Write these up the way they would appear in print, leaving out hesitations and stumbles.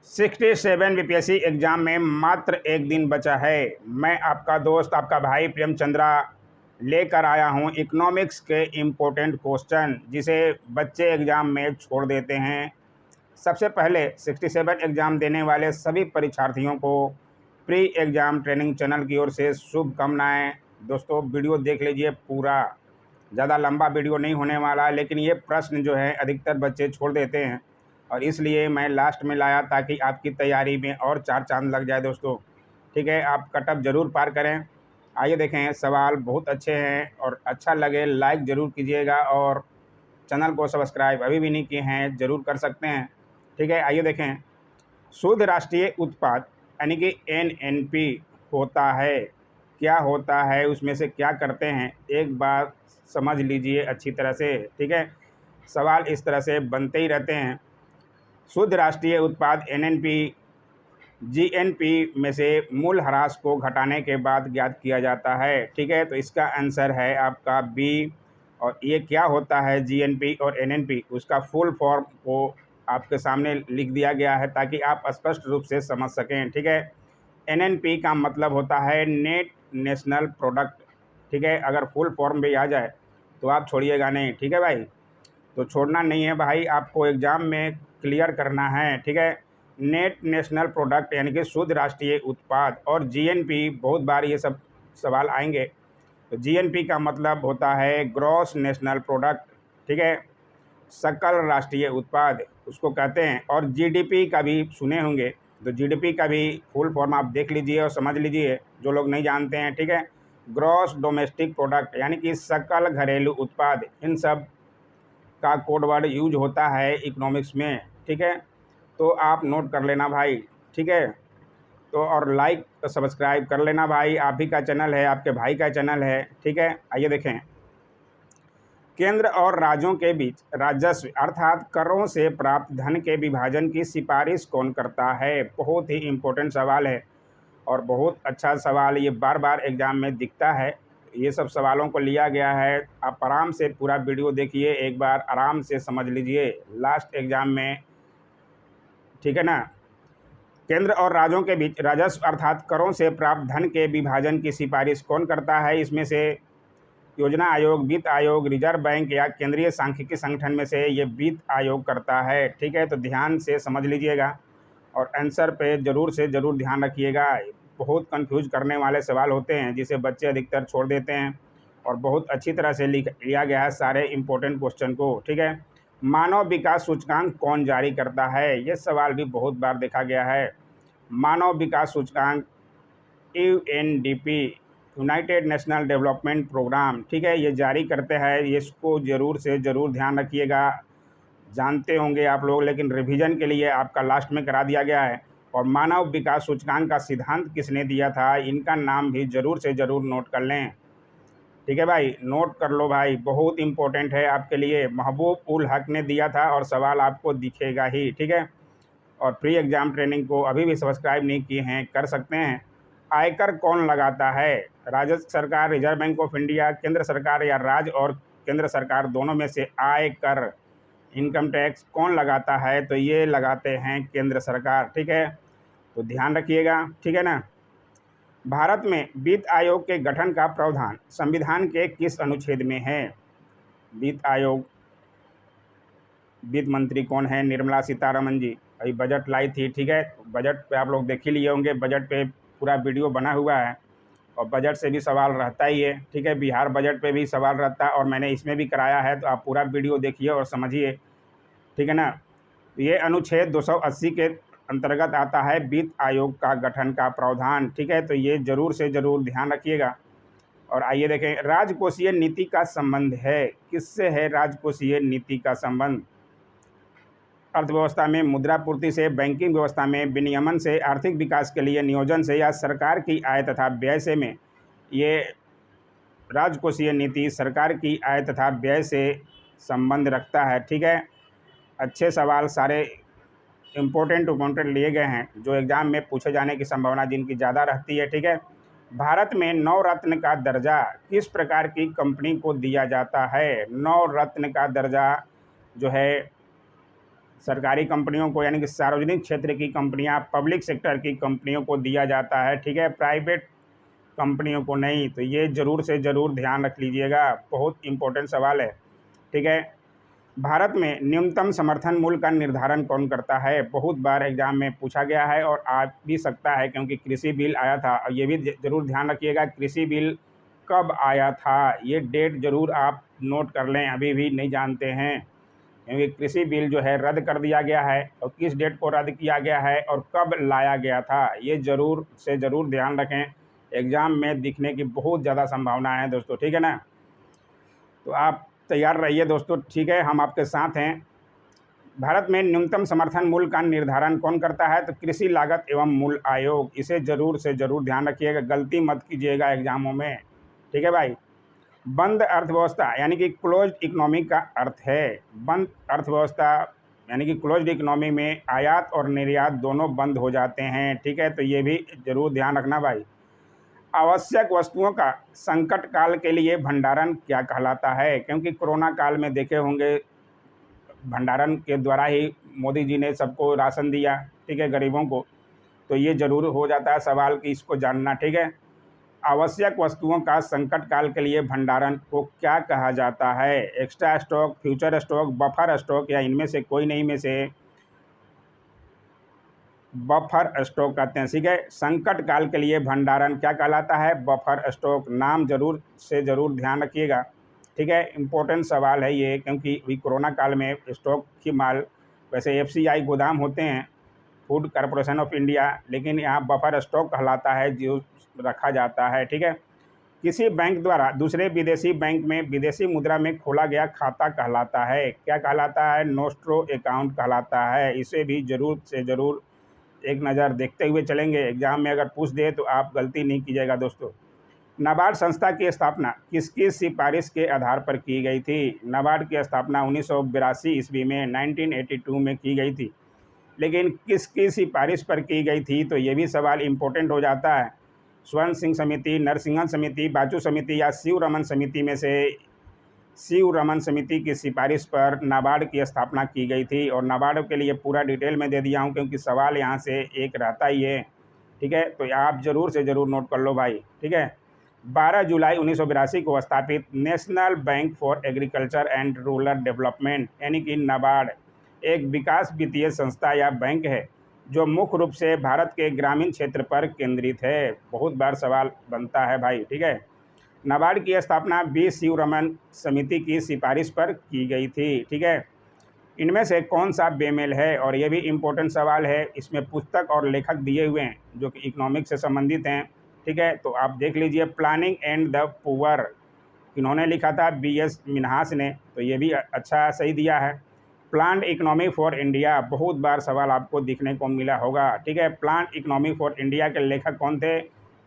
67 BPSC exam में मात्र एक दिन बचा है। मैं आपका दोस्त आपका भाई प्रेमचंद्रा लेकर आया हूं इकोनॉमिक्स के इम्पोर्टेंट क्वेश्चन जिसे बच्चे एग्ज़ाम में छोड़ देते हैं। सबसे पहले 67 एग्ज़ाम देने वाले सभी परीक्षार्थियों को प्री एग्ज़ाम ट्रेनिंग चैनल की ओर से शुभकामनाएं। दोस्तों वीडियो देख लीजिए पूरा, ज़्यादा लंबा वीडियो नहीं होने वाला है, लेकिन ये प्रश्न जो है अधिकतर बच्चे छोड़ देते हैं और इसलिए मैं लास्ट में लाया ताकि आपकी तैयारी में और चार चांद लग जाए। दोस्तों ठीक है, आप कटअप ज़रूर पार करें। आइए देखें, सवाल बहुत अच्छे हैं और अच्छा लगे लाइक ज़रूर कीजिएगा और चैनल को सब्सक्राइब अभी भी नहीं किए हैं ज़रूर कर सकते हैं। ठीक है, आइए देखें। शुद्ध राष्ट्रीय उत्पाद यानी कि एनएनपी होता है, क्या होता है, उसमें से क्या करते हैं, एक बार समझ लीजिए अच्छी तरह से। ठीक है, सवाल इस तरह से बनते ही रहते हैं। शुद्ध राष्ट्रीय उत्पाद एनएनपी जीएनपी में से मूल ह्रास को घटाने के बाद ज्ञात किया जाता है। ठीक है, तो इसका आंसर है आपका बी। और ये क्या होता है जीएनपी और एनएनपी, उसका फुल फॉर्म को आपके सामने लिख दिया गया है ताकि आप स्पष्ट रूप से समझ सकें। ठीक है, एनएनपी का मतलब होता है नेट नेशनल प्रोडक्ट। ठीक है, अगर फुल फॉर्म भी आ जाए तो आप छोड़िएगा नहीं। ठीक है भाई, तो छोड़ना नहीं है भाई, आपको एग्ज़ाम में क्लियर करना है। ठीक है, नेट नेशनल प्रोडक्ट यानी कि शुद्ध राष्ट्रीय उत्पाद और जीएनपी, बहुत बार ये सब सवाल आएंगे। तो जीएनपी का मतलब होता है ग्रॉस नेशनल प्रोडक्ट। ठीक है, सकल राष्ट्रीय उत्पाद उसको कहते हैं। और जीडीपी का भी सुने होंगे, तो जीडीपी का भी फुल फॉर्म आप देख लीजिए और समझ लीजिए जो लोग नहीं जानते हैं। ठीक है, ग्रॉस डोमेस्टिक प्रोडक्ट यानी कि सकल घरेलू उत्पाद, इन सब का कोड वर्ड यूज होता है इकोनॉमिक्स में। ठीक है, तो आप नोट कर लेना भाई। ठीक है, तो और लाइक सब्सक्राइब कर लेना भाई, आप ही का चैनल है, आपके भाई का चैनल है। ठीक है, आइए देखें। केंद्र और राज्यों के बीच राजस्व अर्थात करों से प्राप्त धन के विभाजन की सिफारिश कौन करता है? बहुत ही इम्पोर्टेंट सवाल है और बहुत अच्छा सवाल, ये बार बार एग्जाम में दिखता है। ये सब सवालों को लिया गया है, आप आराम से पूरा वीडियो देखिए, एक बार आराम से समझ लीजिए लास्ट एग्जाम में। ठीक है ना, केंद्र और राज्यों के बीच राजस्व अर्थात करों से प्राप्त धन के विभाजन की सिफारिश कौन करता है? इसमें से योजना आयोग, वित्त आयोग, रिजर्व बैंक या केंद्रीय सांख्यिकी संगठन में से ये वित्त आयोग करता है। ठीक है, तो ध्यान से समझ लीजिएगा और आंसर पे ज़रूर से ज़रूर ध्यान रखिएगा। बहुत कंफ्यूज करने वाले सवाल होते हैं जिसे बच्चे अधिकतर छोड़ देते हैं और बहुत अच्छी तरह से लिया गया है सारे इम्पोर्टेंट क्वेश्चन को। ठीक है, मानव विकास सूचकांक कौन जारी करता है? ये सवाल भी बहुत बार देखा गया है। मानव विकास सूचकांक UNDP, united national development programme, ठीक है, ये जारी करते हैं। इसको ज़रूर से ज़रूर ध्यान रखिएगा, जानते होंगे आप लोग, लेकिन रिवीजन के लिए आपका लास्ट में करा दिया गया है। और मानव विकास सूचकांक का सिद्धांत किसने दिया था, इनका नाम भी ज़रूर से ज़रूर नोट कर लें। ठीक है भाई, नोट कर लो भाई, बहुत इंपॉर्टेंट है आपके लिए। महबूब उल हक ने दिया था और सवाल आपको दिखेगा ही। ठीक है, और प्री एग्ज़ाम ट्रेनिंग को अभी भी सब्सक्राइब नहीं किए हैं कर सकते हैं। आयकर कौन लगाता है? राज्य सरकार, रिजर्व बैंक ऑफ इंडिया, केंद्र सरकार या राज्य और केंद्र सरकार दोनों में से आयकर, इनकम टैक्स कौन लगाता है? तो ये लगाते हैं केंद्र सरकार। ठीक है, तो ध्यान रखिएगा। ठीक है ना, भारत में वित्त आयोग के गठन का प्रावधान संविधान के किस अनुच्छेद में है? वित्त आयोग, वित्त मंत्री कौन है? निर्मला सीतारमन जी। अभी बजट लाई थी। ठीक है, बजट पे आप लोग देख ही लिए होंगे, बजट पे पूरा वीडियो बना हुआ है और बजट से भी सवाल रहता ही है। ठीक है, बिहार बजट पे भी सवाल रहता है और मैंने इसमें भी कराया है, तो आप पूरा वीडियो देखिए और समझिए। ठीक है ना, ये अनुच्छेद 280 के अंतर्गत आता है वित्त आयोग का गठन का प्रावधान। ठीक है, तो ये ज़रूर से ज़रूर ध्यान रखिएगा। और आइए देखें, राजकोषीय नीति का संबंध है, किससे है राजकोषीय नीति का संबंध? अर्थव्यवस्था में मुद्रापूर्ति से, बैंकिंग व्यवस्था में विनियमन से, आर्थिक विकास के लिए नियोजन से या सरकार की आय तथा व्यय से में? ये राजकोषीय नीति सरकार की आय तथा व्यय से संबंध रखता है। ठीक है, अच्छे सवाल सारे इम्पोर्टेंट लिए गए हैं जो एग्ज़ाम में पूछे जाने की संभावना जिनकी ज़्यादा रहती है। ठीक है, भारत में नवरत्न का दर्जा किस प्रकार की कंपनी को दिया जाता है? नवरत्न का दर्जा जो है सरकारी कंपनियों को यानी कि सार्वजनिक क्षेत्र की कंपनियां, पब्लिक सेक्टर की कंपनियों को दिया जाता है, ठीक है, प्राइवेट कंपनियों को नहीं। तो ये ज़रूर से ज़रूर ध्यान रख लीजिएगा, बहुत इम्पोर्टेंट सवाल है, ठीक है। भारत में न्यूनतम समर्थन मूल्य का निर्धारण कौन करता है? बहुत बार एग्जाम में पूछा गया है और आ भी सकता है, क्योंकि कृषि बिल आया था। और ये भी ज़रूर ध्यान रखिएगा, कृषि बिल कब आया था, ये डेट ज़रूर आप नोट कर लें, अभी भी नहीं जानते हैं, क्योंकि कृषि बिल जो है रद्द कर दिया गया है, और किस डेट को रद्द किया गया है और कब लाया गया था, ये ज़रूर से ज़रूर ध्यान रखें। एग्ज़ाम में दिखने की बहुत ज़्यादा संभावना है दोस्तों, ठीक है ना। तो आप तैयार रहिए दोस्तों, ठीक है, हम आपके साथ हैं। भारत में न्यूनतम समर्थन मूल्य का निर्धारण कौन करता है? तो कृषि लागत एवं मूल्य आयोग। इसे ज़रूर से ज़रूर ध्यान रखिएगा, गलती मत कीजिएगा एग्जामों में, ठीक है भाई। बंद अर्थव्यवस्था यानी कि क्लोज्ड इकोनॉमी का अर्थ है, बंद अर्थव्यवस्था यानी कि क्लोज्ड इकोनॉमी में आयात और निर्यात दोनों बंद हो जाते हैं, ठीक है। तो ये भी ज़रूर ध्यान रखना भाई। आवश्यक वस्तुओं का संकट काल के लिए भंडारण क्या कहलाता है? क्योंकि कोरोना काल में देखे होंगे, भंडारण के द्वारा ही मोदी जी ने सबको राशन दिया, ठीक है, गरीबों को। तो ये ज़रूर हो जाता है सवाल कि इसको जानना, ठीक है। आवश्यक वस्तुओं का संकट काल के लिए भंडारण को क्या कहा जाता है? Extra stock, future stock, buffer stock, या इनमें से कोई नहीं में से बफर स्टॉक कहते हैं, ठीक है। संकट काल के लिए भंडारण क्या कहलाता है? Buffer stock. नाम जरूर से ज़रूर ध्यान रखिएगा, ठीक है, इम्पोर्टेंट सवाल है ये, क्योंकि अभी कोरोना काल में स्टॉक की माल, वैसे एफसीआई गोदाम होते हैं, फूड कॉरपोरेशन ऑफ इंडिया, लेकिन यहाँ बफर स्टॉक कहलाता है जो रखा जाता है, ठीक है। किसी बैंक द्वारा दूसरे विदेशी बैंक में विदेशी मुद्रा में खोला गया खाता कहलाता है, क्या कहलाता है? नोस्ट्रो अकाउंट कहलाता है। इसे भी ज़रूर से ज़रूर एक नज़र देखते हुए चलेंगे, एग्जाम में अगर पूछ दे तो आप गलती नहीं कीजिएगा दोस्तों। नाबार्ड संस्था की स्थापना किसकी सिफारिश के आधार पर की गई थी? नाबार्ड की स्थापना 1982 ईस्वी में 1982 में की गई थी, लेकिन किसकी सिफारिश पर की गई थी? तो ये भी सवाल इम्पोर्टेंट हो जाता है। स्वर्ण सिंह समिति, नरसिंहन समिति, बाजू समिति या शिव रमन समिति में से शिव रमन समिति की सिफारिश पर नाबार्ड की स्थापना की गई थी। और नाबार्ड के लिए पूरा डिटेल में दे दिया हूँ, क्योंकि सवाल यहाँ से एक रहता ही है, ठीक है। तो आप ज़रूर से ज़रूर नोट कर लो भाई, ठीक है। 12 जुलाई 1982 को स्थापित national bank for agriculture and rural development यानी कि नाबार्ड एक विकास वित्तीय संस्था या बैंक है जो मुख्य रूप से भारत के ग्रामीण क्षेत्र पर केंद्रित है। बहुत बार सवाल बनता है भाई, ठीक है। नाबार्ड की स्थापना बी शिव रमन समिति की सिफारिश पर की गई थी, ठीक है। इनमें से कौन सा बेमेल है? और ये भी इम्पोर्टेंट सवाल है, इसमें पुस्तक और लेखक दिए हुए हैं जो कि इकोनॉमिक्स से संबंधित हैं, ठीक है। तो आप देख लीजिए, प्लानिंग एंड द पुअर इन्होंने लिखा था बीएस मिन्हास ने, तो ये भी अच्छा सही दिया है। प्लान्ड इकोनॉमी फॉर इंडिया, बहुत बार सवाल आपको दिखने को मिला होगा, ठीक है। प्लान्ड इकोनॉमी फॉर इंडिया के लेखक कौन थे?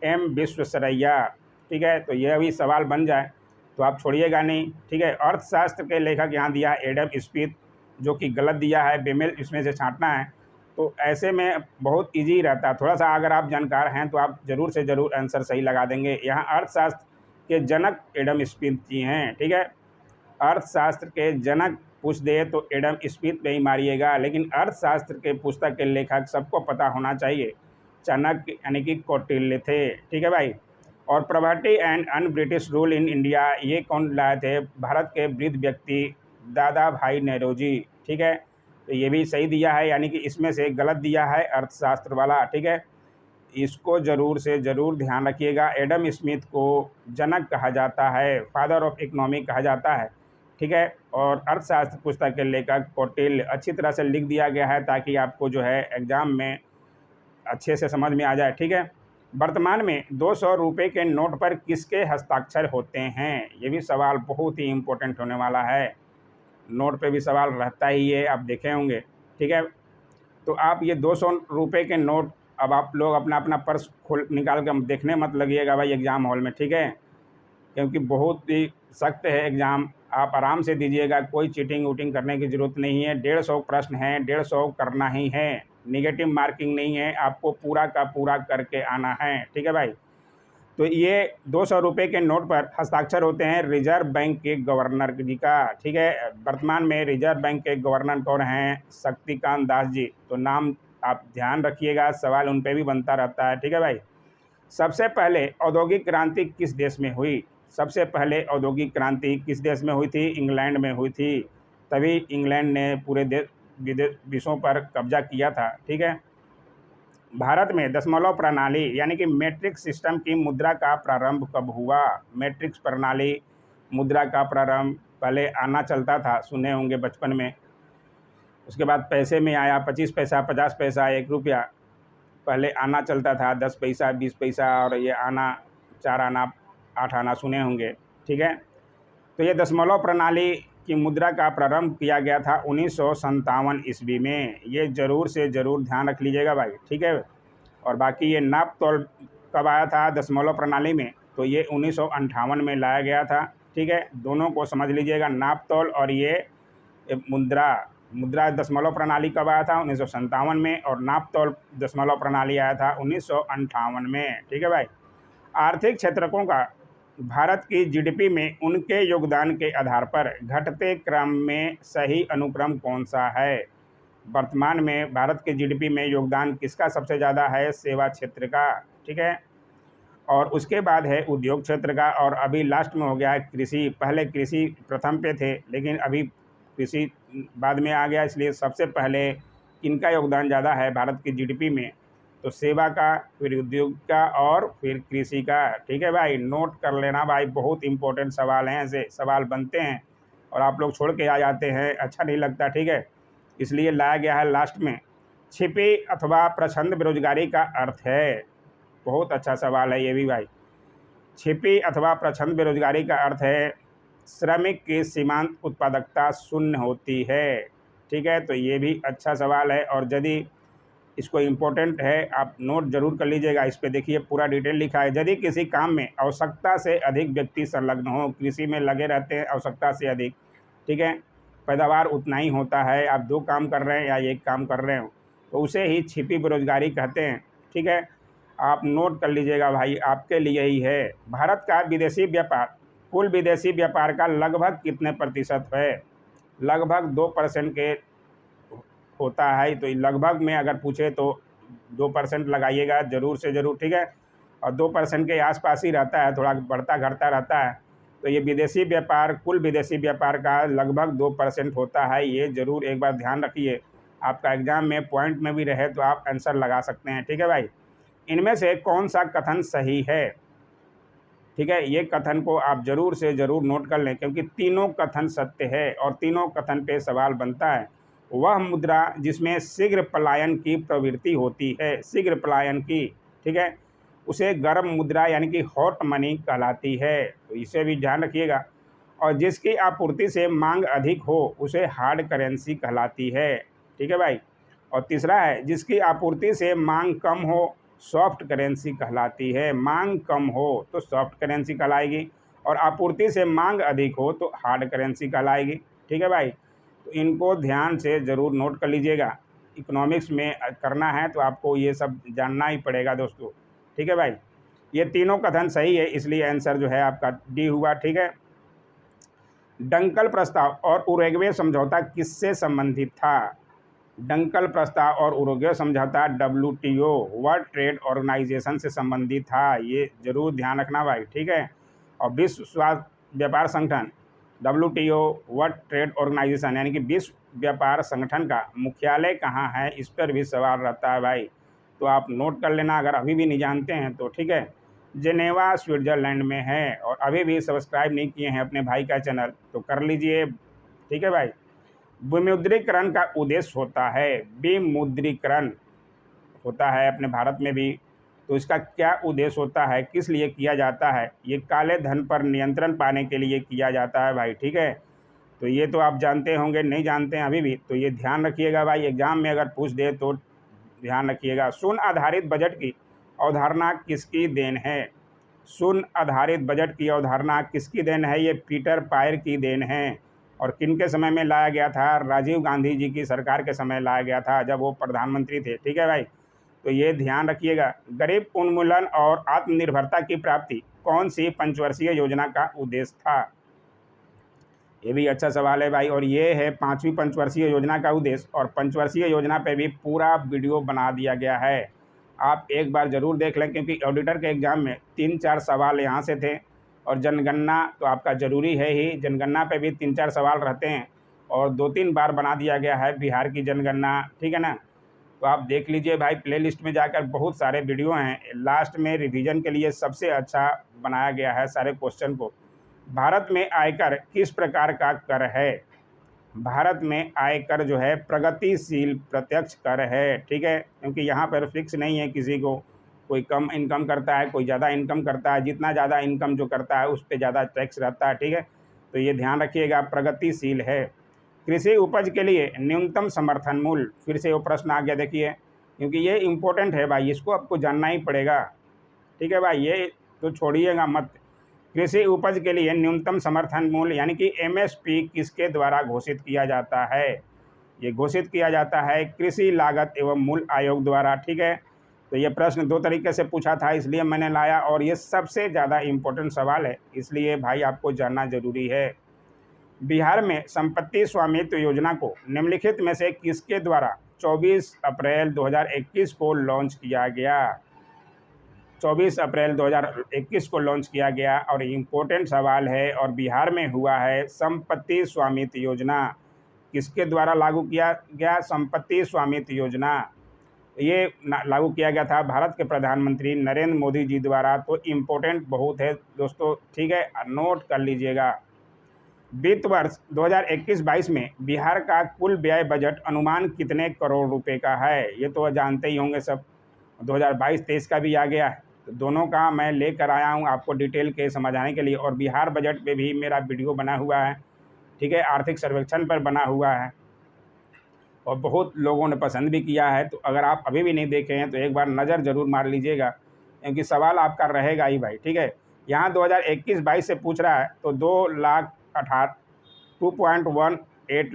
एम विश्वेश्वरैया, ठीक है। तो यह भी सवाल बन जाए तो आप छोड़िएगा नहीं, ठीक है। अर्थशास्त्र के लेखक यहाँ दिया एडम स्मिथ, जो कि गलत दिया है, बेमेल इसमें से छांटना है। तो ऐसे में बहुत इजी रहता है, थोड़ा सा अगर आप जानकार हैं तो आप ज़रूर से ज़रूर आंसर सही लगा देंगे। यहाँ अर्थशास्त्र के जनक एडम स्मिथ जी हैं, ठीक है। अर्थशास्त्र के जनक पूछ दे तो एडम स्मिथ पे ही मारिएगा, लेकिन अर्थशास्त्र के पुस्तक के लेखक सबको पता होना चाहिए, चाणक्य यानी कि कौटिल्य थे, ठीक है भाई। और property and un British rule in India, ये कौन लाए थे? भारत के वृद्ध व्यक्ति दादा भाई नेहरूजी, ठीक है। तो ये भी सही दिया है, यानी कि इसमें से गलत दिया है अर्थशास्त्र वाला, ठीक है। इसको ज़रूर से ज़रूर ध्यान रखिएगा। एडम स्मिथ को जनक कहा जाता है, फादर ऑफ इकोनॉमी कहा जाता है, ठीक है। और अर्थशास्त्र पुस्तक के लेखक कौटिल्य, अच्छी तरह से लिख दिया गया है ताकि आपको जो है एग्ज़ाम में अच्छे से समझ में आ जाए, ठीक है। वर्तमान में 200 रुपये के नोट पर किसके हस्ताक्षर होते हैं? ये भी सवाल बहुत ही इम्पोर्टेंट होने वाला है, नोट पे भी सवाल रहता ही है, आप देखे होंगे, ठीक है। तो आप ये 200 रुपये के नोट, अब आप लोग अपना अपना पर्स खोल निकाल के देखने मत लगिएगा भाई एग्ज़ाम हॉल में, ठीक है, क्योंकि बहुत ही सख्त है एग्ज़ाम। आप आराम से दीजिएगा, कोई चीटिंग वूटिंग करने की ज़रूरत नहीं है। 150 प्रश्न हैं, 150 करना ही है, निगेटिव मार्किंग नहीं है, आपको पूरा का पूरा करके आना है, ठीक है भाई। तो ये 200 रुपये के नोट पर हस्ताक्षर होते हैं रिजर्व बैंक के गवर्नर जी का। ठीक है, वर्तमान में रिजर्व बैंक के गवर्नर कौन हैं? शक्तिकांत दास जी। तो नाम आप ध्यान रखिएगा, सवाल उन पे भी बनता रहता है। ठीक है भाई। सबसे पहले औद्योगिक क्रांति किस देश में हुई? सबसे पहले औद्योगिक क्रांति किस देश में हुई थी? इंग्लैंड में हुई थी। तभी इंग्लैंड ने पूरे विश्वों पर कब्जा किया था। ठीक है। भारत में दशमलव प्रणाली यानी कि मैट्रिक सिस्टम की मुद्रा का प्रारंभ कब हुआ? मैट्रिक्स प्रणाली मुद्रा का प्रारंभ पहले आना चलता था, सुने होंगे बचपन में। उसके बाद पैसे में आया 25 पैसा, 50 पैसा, 1 रुपया। पहले आना चलता था 10 पैसा, 20 पैसा, और ये आना 4 आना, 8 आना, सुने होंगे। ठीक है। तो ये दशमलव प्रणाली की मुद्रा का प्रारंभ किया गया था 1957 ईस्वी में। ये ज़रूर से ज़रूर ध्यान रख लीजिएगा भाई। ठीक है। और बाकी ये नाप तोल कब आया था दशमलव प्रणाली में? तो ये 1958 में लाया गया था। ठीक है, दोनों को समझ लीजिएगा, नाप तोल और ये मुद्रा दशमलव प्रणाली कब आया था? 1957 में, और नाप तोल दशमलव प्रणाली आया था 1958 में। ठीक है भाई। आर्थिक क्षेत्रकों का भारत की जीडीपी में उनके योगदान के आधार पर घटते क्रम में सही अनुक्रम कौन सा है? वर्तमान में भारत के जीडीपी में योगदान किसका सबसे ज़्यादा है? सेवा क्षेत्र का। ठीक है। और उसके बाद है उद्योग क्षेत्र का, और अभी लास्ट में हो गया है कृषि। पहले कृषि प्रथम पे थे, लेकिन अभी कृषि बाद में आ गया, इसलिए सबसे पहले किनका योगदान ज़्यादा है भारत की जीडीपी में? तो सेवा का, फिर उद्योग का, और फिर कृषि का। ठीक है भाई, नोट कर लेना भाई, बहुत इंपॉर्टेंट सवाल हैं, ऐसे सवाल बनते हैं और आप लोग छोड़ के आ जाते हैं, अच्छा नहीं लगता। ठीक है, इसलिए लाया गया है लास्ट में। छिपी अथवा प्रछंद बेरोजगारी का अर्थ है? बहुत अच्छा सवाल है ये भी भाई। छिपी अथवा प्रछंद बेरोजगारी का अर्थ है श्रमिक की सीमांत उत्पादकता शून्य होती है। ठीक है, तो ये भी अच्छा सवाल है, और यदि इसको इम्पोर्टेंट है, आप नोट जरूर कर लीजिएगा। इस पे देखिए पूरा डिटेल लिखा है। यदि किसी काम में आवश्यकता से अधिक व्यक्ति संलग्न हो, कृषि में लगे रहते हैं आवश्यकता से अधिक, ठीक है, पैदावार उतना ही होता है, आप 2 काम कर रहे हैं या 1 काम कर रहे हो, तो उसे ही छिपी बेरोजगारी कहते हैं। ठीक है, आप नोट कर लीजिएगा भाई, आपके लिए ही है। भारत का विदेशी व्यापार कुल विदेशी व्यापार का लगभग कितने प्रतिशत है? लगभग 2% के होता है। तो लगभग में अगर पूछे तो 2% लगाइएगा ज़रूर से ज़रूर। ठीक है, और 2% के आसपास ही रहता है, थोड़ा बढ़ता घटता रहता है। तो ये विदेशी व्यापार कुल विदेशी व्यापार का लगभग 2% होता है। ये ज़रूर एक बार ध्यान रखिए, आपका एग्ज़ाम में पॉइंट में भी रहे तो आप आंसर लगा सकते हैं। ठीक है भाई। इनमें से कौन सा कथन सही है? ठीक है, ये कथन को आप ज़रूर से ज़रूर नोट कर लें, क्योंकि तीनों कथन सत्य है और तीनों कथन पे सवाल बनता है। वह मुद्रा जिसमें शीघ्र पलायन की प्रवृत्ति होती है, शीघ्र पलायन की, ठीक है, उसे गर्म मुद्रा यानी कि हॉट मनी कहलाती है। तो इसे भी ध्यान रखिएगा। और जिसकी आपूर्ति से मांग अधिक हो उसे हार्ड करेंसी कहलाती है। ठीक है भाई। और तीसरा है जिसकी आपूर्ति से मांग कम हो, सॉफ्ट करेंसी कहलाती है। मांग कम हो तो सॉफ्ट करेंसी कहलाएगी, और आपूर्ति से मांग अधिक हो तो हार्ड करेंसी कहलाएगी। ठीक है भाई, तो इनको ध्यान से ज़रूर नोट कर लीजिएगा। इकोनॉमिक्स में करना है तो आपको ये सब जानना ही पड़ेगा दोस्तों। ठीक है भाई, ये तीनों कथन सही है, इसलिए आंसर जो है आपका डी हुआ। ठीक है। डंकल प्रस्ताव और उरुग्वे समझौता किससे संबंधित था? डंकल प्रस्ताव और उरुग्वे समझौता WTO वर्ल्ड ट्रेड ऑर्गेनाइजेशन से संबंधित था। ये जरूर ध्यान रखना भाई। ठीक है। और विश्व स्वास्थ्य व्यापार संगठन WTO वर्ल्ड ट्रेड ऑर्गेनाइजेशन यानी कि विश्व व्यापार संगठन का मुख्यालय कहाँ है? इस पर भी सवाल रहता है भाई, तो आप नोट कर लेना अगर अभी भी नहीं जानते हैं तो। ठीक है, जेनेवा स्विट्ज़रलैंड में है। और अभी भी सब्सक्राइब नहीं किए हैं अपने भाई का चैनल तो कर लीजिए। ठीक है भाई। विमुद्रीकरण का उद्देश्य होता है, विमुद्रीकरण होता है अपने भारत में भी, तो इसका क्या उद्देश्य होता है, किस लिए किया जाता है? ये काले धन पर नियंत्रण पाने के लिए किया जाता है भाई। ठीक है, तो ये तो आप जानते होंगे, नहीं जानते हैं अभी भी तो ये ध्यान रखिएगा भाई, एग्जाम में अगर पूछ दे तो ध्यान रखिएगा। शून्य आधारित बजट की अवधारणा किसकी देन है? शून्य आधारित बजट की अवधारणा किसकी देन है? ये पीटर पायर की देन है। और किन के समय में लाया गया था? राजीव गांधी जी की सरकार के समय लाया गया था, जब वो प्रधानमंत्री थे। ठीक है भाई, तो ये ध्यान रखिएगा। गरीब उन्मूलन और आत्मनिर्भरता की प्राप्ति कौन सी पंचवर्षीय योजना का उद्देश्य था? ये भी अच्छा सवाल है भाई। और ये है 5वीं पंचवर्षीय योजना का उद्देश्य, और पंचवर्षीय योजना पे भी पूरा वीडियो बना दिया गया है, आप एक बार ज़रूर देख लें, क्योंकि ऑडिटर के एग्ज़ाम में 3-4 सवाल यहाँ से थे। और जनगणना तो आपका ज़रूरी है ही, जनगणना पे भी 3-4 सवाल रहते हैं, और 2-3 बार बना दिया गया है बिहार की जनगणना, ठीक है ना। तो आप देख लीजिए भाई, प्लेलिस्ट में जाकर बहुत सारे वीडियो हैं। लास्ट में रिवीजन के लिए सबसे अच्छा बनाया गया है सारे क्वेश्चन को। भारत में आयकर किस प्रकार का कर है? भारत में आयकर जो है प्रगतिशील प्रत्यक्ष कर है, ठीक है, क्योंकि यहाँ पर फिक्स नहीं है किसी को, कोई कम इनकम करता है, कोई ज़्यादा इनकम करता है, जितना ज़्यादा इनकम जो करता है उस पर ज़्यादा टैक्स रहता है, ठीक है। तो ये ध्यान रखिएगा, प्रगतिशील है। कृषि उपज के लिए न्यूनतम समर्थन मूल्य, फिर से वो प्रश्न आ गया, देखिए, क्योंकि ये इम्पोर्टेंट है भाई, इसको आपको जानना ही पड़ेगा, ठीक है भाई, ये तो छोड़िएगा मत। कृषि उपज के लिए न्यूनतम समर्थन मूल्य यानी कि एमएसपी किसके द्वारा घोषित किया जाता है? ये घोषित किया जाता है कृषि लागत एवं मूल्य आयोग द्वारा, ठीक है। तो ये प्रश्न 2 तरीके से पूछा था, इसलिए मैंने लाया, और ये सबसे ज़्यादा इम्पोर्टेंट सवाल है, इसलिए भाई आपको जानना जरूरी है। बिहार में संपत्ति स्वामित्व योजना को निम्नलिखित में से किसके द्वारा 24 अप्रैल 2021 को लॉन्च किया गया? 24 अप्रैल 2021 को लॉन्च किया गया, और इम्पोर्टेंट सवाल है, और बिहार में हुआ है। संपत्ति स्वामित्व योजना किसके द्वारा लागू किया गया? संपत्ति स्वामित्व योजना ये लागू किया गया था भारत के प्रधानमंत्री नरेंद्र मोदी जी द्वारा। तो इम्पोर्टेंट बहुत है दोस्तों, ठीक है, नोट कर लीजिएगा। वित्त वर्ष 2021-22 में बिहार का कुल व्यय बजट अनुमान कितने करोड़ रुपए का है? ये तो जानते ही होंगे सब। 2022-23 का भी आ गया है, तो दोनों का मैं लेकर आया हूँ आपको डिटेल के समझाने के लिए। और बिहार बजट पे भी मेरा वीडियो बना हुआ है, ठीक है, आर्थिक सर्वेक्षण पर बना हुआ है, और बहुत लोगों ने पसंद भी किया है। तो अगर आप अभी भी नहीं देखे हैं तो एक बार नज़र ज़रूर मार लीजिएगा, क्योंकि सवाल आपका रहेगा ही भाई, ठीक है। यहाँ 2021-22 से पूछ रहा है, तो 2.18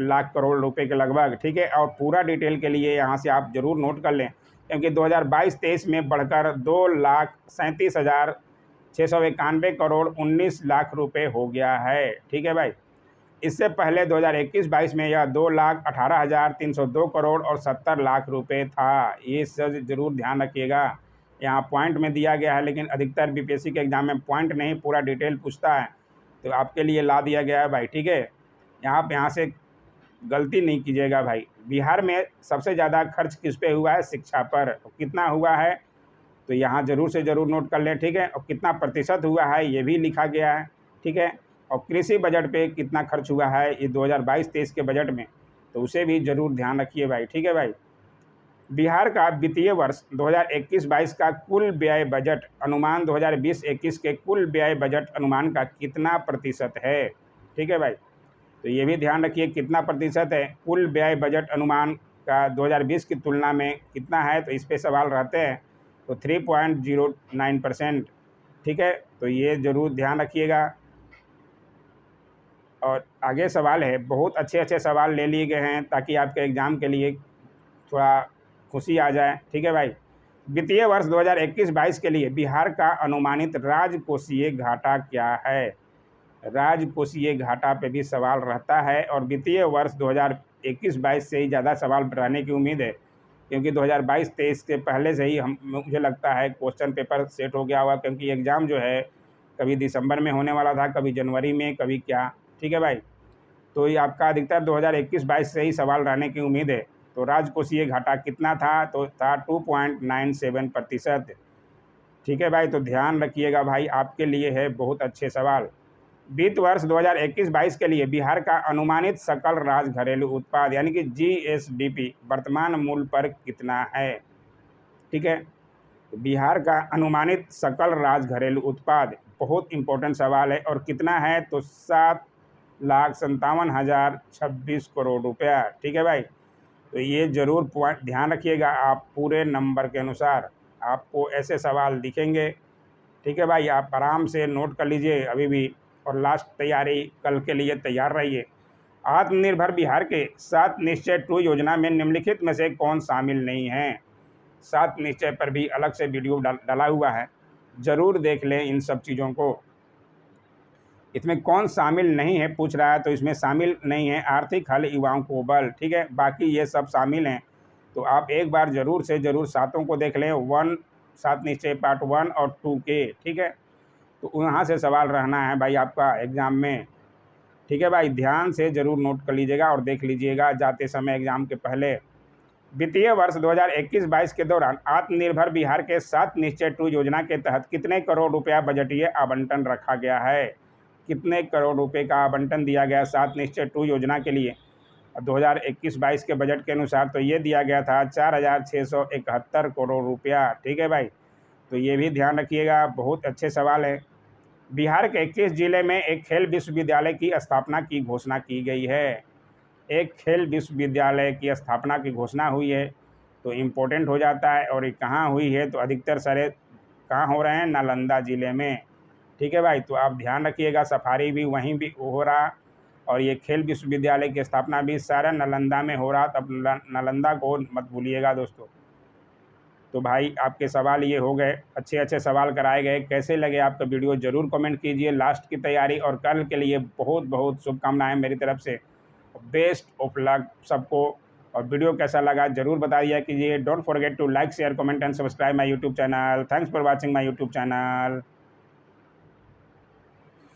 लाख करोड़ रुपए के लगभग, ठीक है। और पूरा डिटेल के लिए यहाँ से आप ज़रूर नोट कर लें, क्योंकि 2022-23 में बढ़कर 2,37,691 करोड़ 19 लाख रुपए हो गया है, ठीक है भाई। इससे पहले 2021-22 में यह 2,18,302 करोड़ और 70 लाख रुपए था। ये सब जरूर ध्यान रखिएगा, यहाँ पॉइंट में दिया गया है, लेकिन अधिकतर बीपीएससी के एग्ज़ाम में पॉइंट नहीं, पूरा डिटेल पूछता है, तो आपके लिए ला दिया गया है भाई, ठीक है। यहाँ से गलती नहीं कीजिएगा भाई। बिहार में सबसे ज़्यादा खर्च किस पे हुआ है? शिक्षा पर। कितना हुआ है तो यहाँ ज़रूर से ज़रूर नोट कर लें, ठीक है। और कितना प्रतिशत हुआ है ये भी लिखा गया है, ठीक है। और कृषि बजट पे कितना खर्च हुआ है ये 2022-23 के बजट में, तो उसे भी ज़रूर ध्यान रखिए भाई, ठीक है भाई। बिहार का वित्तीय वर्ष 2021-22 का कुल व्यय बजट अनुमान 2020-21 के कुल व्यय बजट अनुमान का कितना प्रतिशत है? ठीक है भाई, तो ये भी ध्यान रखिए कितना प्रतिशत है कुल व्यय बजट अनुमान का 2020 की तुलना में कितना है, तो इस पे सवाल रहते हैं। तो 3.09%, ठीक है, तो ये ज़रूर ध्यान रखिएगा। और आगे सवाल है, बहुत अच्छे अच्छे सवाल ले लिए गए हैं ताकि आपके एग्ज़ाम के लिए थोड़ा खुशी आ जाए, ठीक है भाई। वित्तीय वर्ष 2021-22 के लिए बिहार का अनुमानित राजकोषीय घाटा क्या है? राजकोषीय घाटा पे भी सवाल रहता है, और वित्तीय वर्ष 2021-22 से ही ज़्यादा सवाल रहने की उम्मीद है, क्योंकि 2022-23 के पहले से ही मुझे लगता है क्वेश्चन पेपर सेट हो गया होगा, क्योंकि एग्ज़ाम जो है कभी दिसंबर में होने वाला था, कभी जनवरी में, कभी क्या, ठीक है भाई। तो ये आपका अधिकतर 2021-22 से ही सवाल रहने की उम्मीद है। तो राजकोषीय घाटा कितना था? तो था 2.97%, ठीक है भाई। तो ध्यान रखिएगा भाई, आपके लिए है बहुत अच्छे सवाल। वित्त वर्ष 2021-22 के लिए बिहार का अनुमानित सकल राज घरेलू उत्पाद यानी कि जीएसडीपी वर्तमान मूल्य पर कितना है? ठीक है, तो बिहार का अनुमानित सकल राज घरेलू उत्पाद बहुत इंपॉर्टेंट सवाल है, और कितना है? तो 7,57,026 करोड़ रुपया, ठीक है भाई। तो ये ज़रूर पॉइंट ध्यान रखिएगा, आप पूरे नंबर के अनुसार आपको ऐसे सवाल दिखेंगे, ठीक है भाई। आप आराम से नोट कर लीजिए अभी भी, और लास्ट तैयारी कल के लिए तैयार रहिए। आत्मनिर्भर बिहार के 7 निश्चय 2 योजना में निम्नलिखित में से कौन शामिल नहीं है? सात निश्चय पर भी अलग से वीडियो डाला हुआ है, ज़रूर देख लें इन सब चीज़ों को। इसमें कौन शामिल नहीं है पूछ रहा है, तो इसमें शामिल नहीं है आर्थिक हल युवाओं को बल, ठीक है, बाकी ये सब शामिल हैं। तो आप एक बार ज़रूर से ज़रूर सातों को देख लें, सात निश्चय पार्ट 1 और 2 के, ठीक है। तो वहाँ से सवाल रहना है भाई आपका एग्ज़ाम में, ठीक है भाई, ध्यान से ज़रूर नोट कर लीजिएगा और देख लीजिएगा जाते समय एग्ज़ाम के पहले। वित्तीय वर्ष 2021-22 के दौरान आत्मनिर्भर बिहार के 7 निश्चय 2 योजना के तहत कितने करोड़ रुपया बजटीय आवंटन रखा गया है? कितने करोड़ रुपए का आवंटन दिया गया 7 निश्चय 2 योजना के लिए? 2021-22 के बजट के अनुसार तो ये दिया गया था 4,671 करोड़ रुपया, ठीक है भाई। तो ये भी ध्यान रखिएगा, बहुत अच्छे सवाल हैं। बिहार के किस जिले में एक खेल विश्वविद्यालय की स्थापना की घोषणा की गई है? एक खेल विश्वविद्यालय की स्थापना की घोषणा हुई है, तो इम्पोर्टेंट हो जाता है। और ये कहाँ हुई है? तो अधिकतर सारे कहाँ हो रहे हैं? नालंदा ज़िले में, ठीक है भाई। तो आप ध्यान रखिएगा, सफारी भी वहीं भी हो रहा और ये खेल विश्वविद्यालय की स्थापना भी सारा नालंदा में हो रहा, तब नालंदा को मत भूलिएगा दोस्तों। तो भाई आपके सवाल ये हो गए, अच्छे अच्छे सवाल कराए गए। कैसे लगे आपका वीडियो ज़रूर कमेंट कीजिए। लास्ट की तैयारी और कल के लिए बहुत बहुत शुभकामनाएं मेरी तरफ से। बेस्ट ऑफ लक सबको। और वीडियो कैसा लगा ज़रूर बता दिया कीजिए। Don't forget to like share comment and subscribe my YouTube channel. Thanks for watching my YouTube channel.